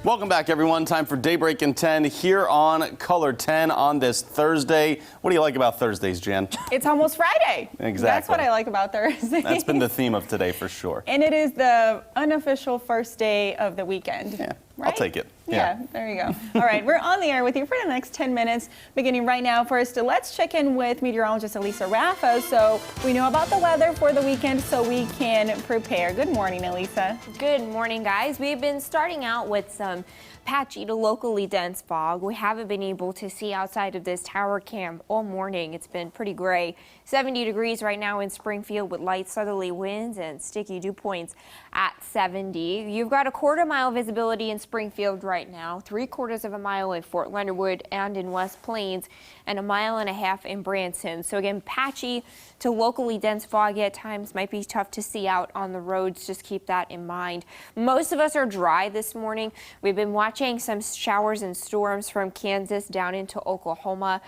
Welcome back, everyone. Time for Daybreak in 10 here on Color 10 on this Thursday. What do you like about Thursdays, Jen? It's almost Friday. Exactly. That's what I like about Thursday. That's been the theme of today for sure. And it is the unofficial first day of the weekend. Yeah, right? I'll take it. Yeah, there you go. All right, we're on the air with you for the next 10 minutes, beginning right now. First, let's check in with meteorologist Elisa Raffa so we know about the weather for the weekend so we can prepare. Good morning, Elisa. Good morning, guys. We've been starting out with some patchy to locally dense fog. We haven't been able to see outside of this tower cam all morning. It's been pretty gray. 70 degrees right now in Springfield with light southerly winds and sticky dew points at 70. You've got a quarter-mile visibility in Springfield right now, 3/4 of a mile in Fort Leonard Wood and in West Plains, and 1.5 miles in Branson. So again, patchy to locally dense fog at times. Might be tough to see out on the roads. Just keep that in mind. Most of us are dry this morning. We've been watching some showers and storms from Kansas down into Oklahoma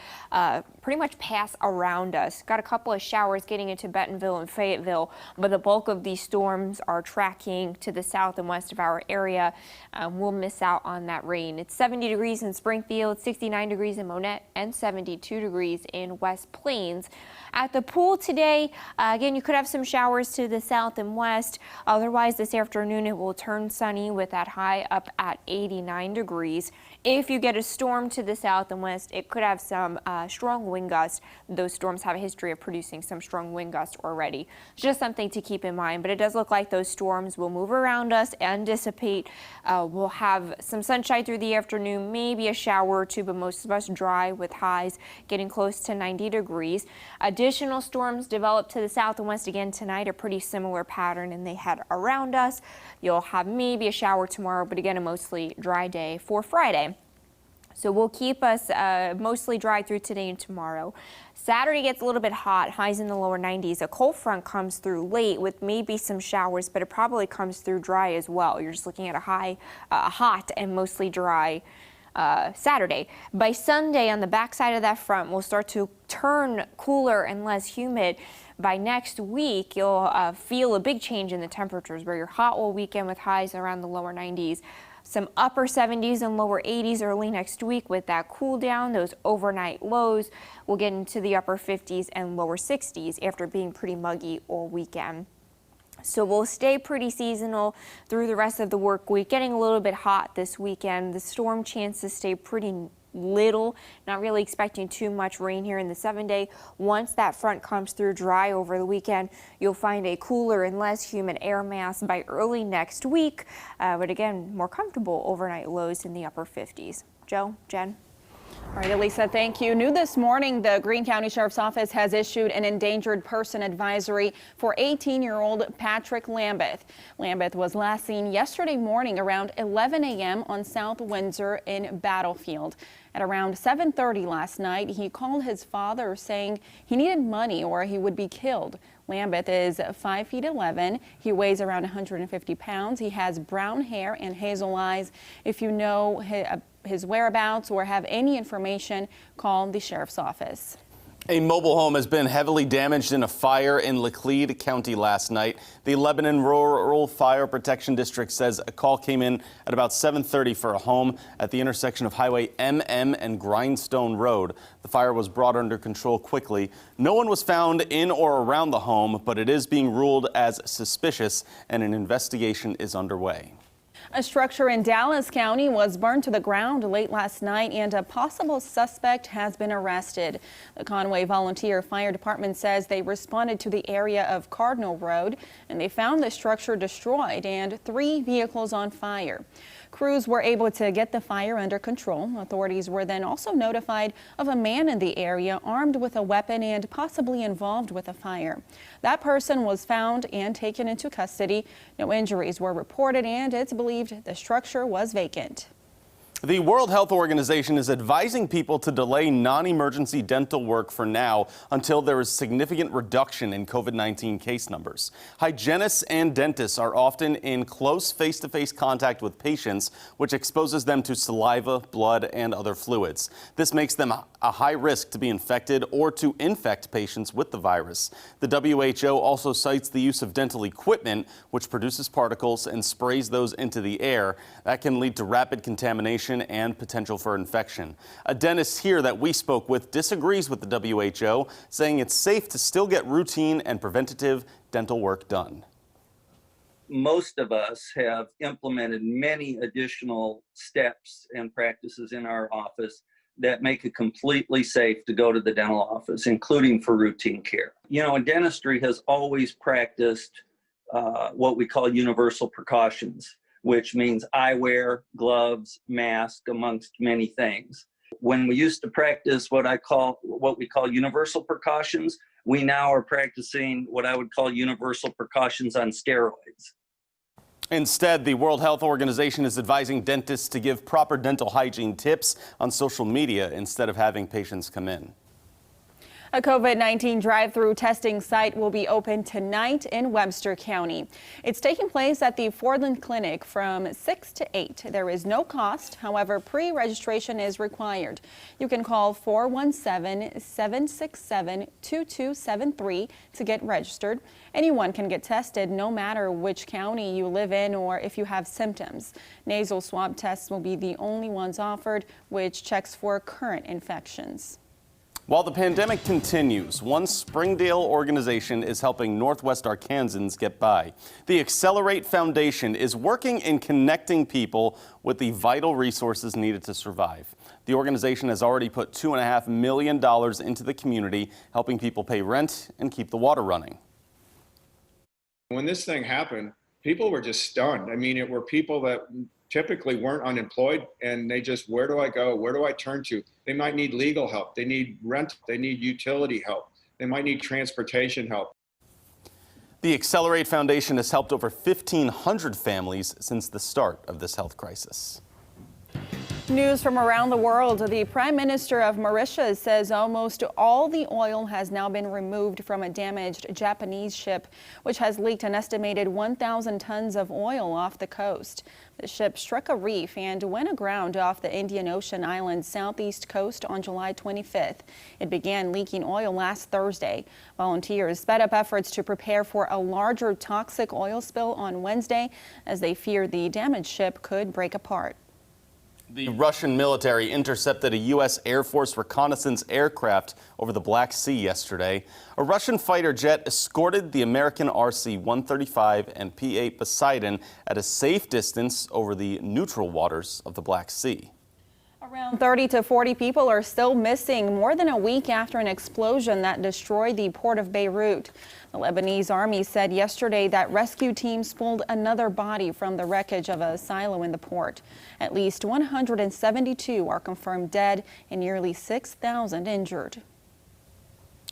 pretty much pass around us. Got a couple of showers getting into Bentonville and Fayetteville, but the bulk of these storms are tracking to the south and west of our area. We'll miss out on that rain. It's 70 degrees in Springfield, 69 degrees in Monette, and 72 degrees in West Plains. At the pool today, again, you could have some showers to the south and west. Otherwise, this afternoon, it will turn sunny with that high up at 89 degrees. If you get a storm to the south and west, it could have some strong wind gusts. Those storms have a history of producing some strong wind gusts already. Just something to keep in mind, but it does look like those storms will move around us and dissipate. We'll have some sunshine through the afternoon, maybe a shower or two, but most of us dry with highs getting close to 90 degrees. Additional storms develop to the south and west again tonight, a pretty similar pattern, and they head around us. You'll have maybe a shower tomorrow, but again, a mostly dry day for Friday. So we'll keep us mostly dry through today and tomorrow. Saturday gets a little bit hot, highs in the lower 90s. A cold front comes through late with maybe some showers, but it probably comes through dry as well. You're just looking at a high, hot and mostly dry Saturday. By Sunday, on the backside of that front, we'll start to turn cooler and less humid. By next week, you'll feel a big change in the temperatures where you're hot all weekend with highs around the lower 90s. Some upper 70s and lower 80s early next week with that cool down. Those overnight lows will get into the upper 50s and lower 60s after being pretty muggy all weekend. So we'll stay pretty seasonal through the rest of the work week, getting a little bit hot this weekend. The storm chances stay pretty little, not really expecting too much rain here in the 7-day. Once that front comes through dry over the weekend, you'll find a cooler and less humid air mass by early next week. But again, more comfortable overnight lows in the upper 50s. Joe, Jen. All right, Elisa, thank you. New this morning, the Greene County Sheriff's Office has issued an endangered person advisory for 18-year-old Patrick Lambeth. Lambeth was last seen yesterday morning around 11 a.m. on South Windsor in Battlefield. At around 7:30 last night, he called his father saying he needed money or he would be killed. Lambeth is 5'11". He weighs around 150 pounds. He has brown hair and hazel eyes. If you know his whereabouts or have any information, call the sheriff's office. A mobile home has been heavily damaged in a fire in Laclede County last night. The Lebanon Rural Fire Protection District says a call came in at about 7:30 for a home at the intersection of Highway MM and Grindstone Road. The fire was brought under control quickly. No one was found in or around the home, but it is being ruled as suspicious and an investigation is underway. A structure in Dallas County was burned to the ground late last night and a possible suspect has been arrested. The Conway Volunteer Fire Department says they responded to the area of Cardinal Road and they found the structure destroyed and 3 vehicles on fire. Crews were able to get the fire under control. Authorities were then also notified of a man in the area armed with a weapon and possibly involved with the fire. That person was found and taken into custody. No injuries were reported and it's believed the structure was vacant. The World Health Organization is advising people to delay non-emergency dental work for now until there is significant reduction in COVID-19 case numbers. Hygienists and dentists are often in close face-to-face contact with patients, which exposes them to saliva, blood, and other fluids. This makes them a high risk to be infected or to infect patients with the virus. The WHO also cites the use of dental equipment, which produces particles and sprays those into the air. That can lead to rapid contamination and potential for infection. A dentist here that we spoke with disagrees with the WHO, saying it's safe to still get routine and preventative dental work done. Most of us have implemented many additional steps and practices in our office that make it completely safe to go to the dental office, including for routine care. You know, dentistry has always practiced what we call universal precautions, which means eyewear, gloves, mask, amongst many things. When we used to practice what we call universal precautions, we now are practicing what I would call universal precautions on steroids. Instead, the World Health Organization is advising dentists to give proper dental hygiene tips on social media instead of having patients come in. A COVID-19 drive-through testing site will be open tonight in Webster County. It's taking place at the Fordland Clinic from 6 to 8. There is no cost. However, pre-registration is required. You can call 417-767-2273 to get registered. Anyone can get tested no matter which county you live in or if you have symptoms. Nasal swab tests will be the only ones offered, which checks for current infections. While the pandemic continues, one Springdale organization is helping Northwest Arkansans get by. The Accelerate Foundation is working in connecting people with the vital resources needed to survive. The organization has already put $2.5 million into the community, helping people pay rent and keep the water running. When this thing happened, people were just stunned. I mean, it were people that typically weren't unemployed, and they just, where do I go? Where do I turn to? They might need legal help. They need rent. They need utility help. They might need transportation help. The Accelerate Foundation has helped over 1,500 families since the start of this health crisis. News from around the world. The Prime Minister of Mauritius says almost all the oil has now been removed from a damaged Japanese ship, which has leaked an estimated 1,000 tons of oil off the coast. The ship struck a reef and went aground off the Indian Ocean island's southeast coast on July 25th. It began leaking oil last Thursday. Volunteers sped up efforts to prepare for a larger toxic oil spill on Wednesday, as they fear the damaged ship could break apart. The Russian military intercepted a U.S. Air Force reconnaissance aircraft over the Black Sea yesterday. A Russian fighter jet escorted the American RC-135 and P-8 Poseidon at a safe distance over the neutral waters of the Black Sea. Around 30 to 40 people are still missing more than a week after an explosion that destroyed the port of Beirut. The Lebanese army said yesterday that rescue teams pulled another body from the wreckage of a silo in the port. At least 172 are confirmed dead and nearly 6,000 injured.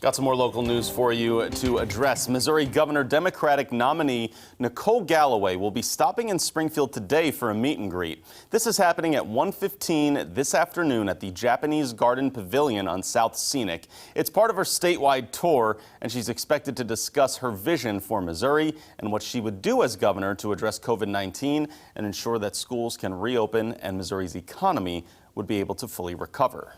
Got some more local news for you to address. Missouri Governor Democratic nominee Nicole Galloway will be stopping in Springfield today for a meet and greet. This is happening at 1:15 this afternoon at the Japanese Garden Pavilion on South Scenic. It's part of her statewide tour, and she's expected to discuss her vision for Missouri and what she would do as governor to address COVID-19 and ensure that schools can reopen and Missouri's economy would be able to fully recover.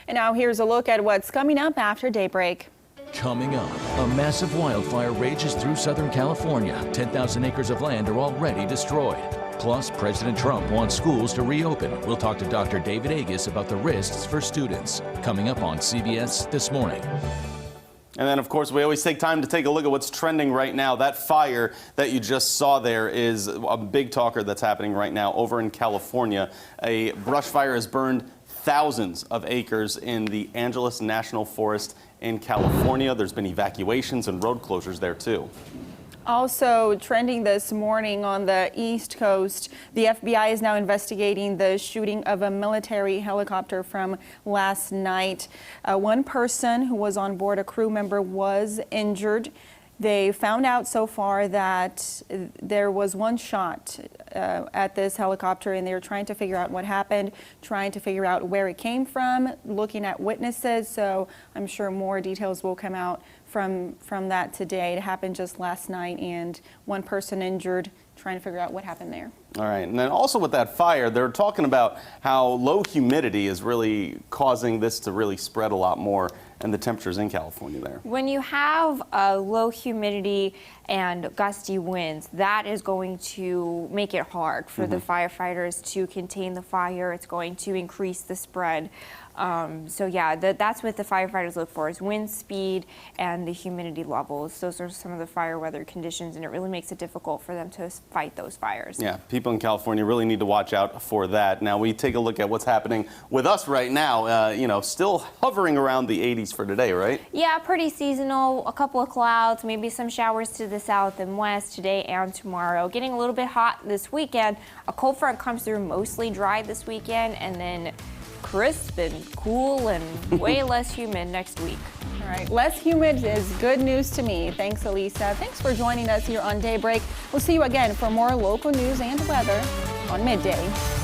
And now here's a look at what's coming up after daybreak. Coming up, a massive wildfire rages through Southern California. 10,000 acres of land are already destroyed. Plus, President Trump wants schools to reopen. We'll talk to Dr. David Agus about the risks for students. Coming up on CBS This Morning. And then, of course, we always take time to take a look at what's trending right now. That fire that you just saw there is a big talker that's happening right now over in California. A brush fire has burned thousands of acres in the Angeles National Forest in California. There's been evacuations and road closures there, too. Also trending this morning on the East Coast, the FBI is now investigating the shooting of a military helicopter from last night. One person who was on board, a crew member, was injured. They found out so far that there was one shot at this helicopter, and they were trying to figure out what happened, trying to figure out where it came from, looking at witnesses. So I'm sure more details will come out from that today. It happened just last night, and one person injured, trying to figure out what happened there. All right, and then also with that fire, they're talking about how low humidity is really causing this to really spread a lot more, and the temperatures in California there. When you have low humidity and gusty winds, that is going to make it hard for the firefighters to contain the fire. It's going to increase the spread. So yeah, that's what the firefighters look for, is wind speed and the humidity levels. Those are some of the fire weather conditions, and it really makes it difficult for them to fight those fires. Yeah, people in California really need to watch out for that. Now we take a look at what's happening with us right now. You know, still hovering around the 80s for today, right? Yeah, pretty seasonal. A couple of clouds, maybe some showers to the south and west today and tomorrow. Getting a little bit hot this weekend. A cold front comes through, mostly dry this weekend, and then crisp and cool and way less humid next week. All right, less humid is good news to me. Thanks, Elisa. Thanks for joining us here on Daybreak. We'll see you again for more local news and weather on midday.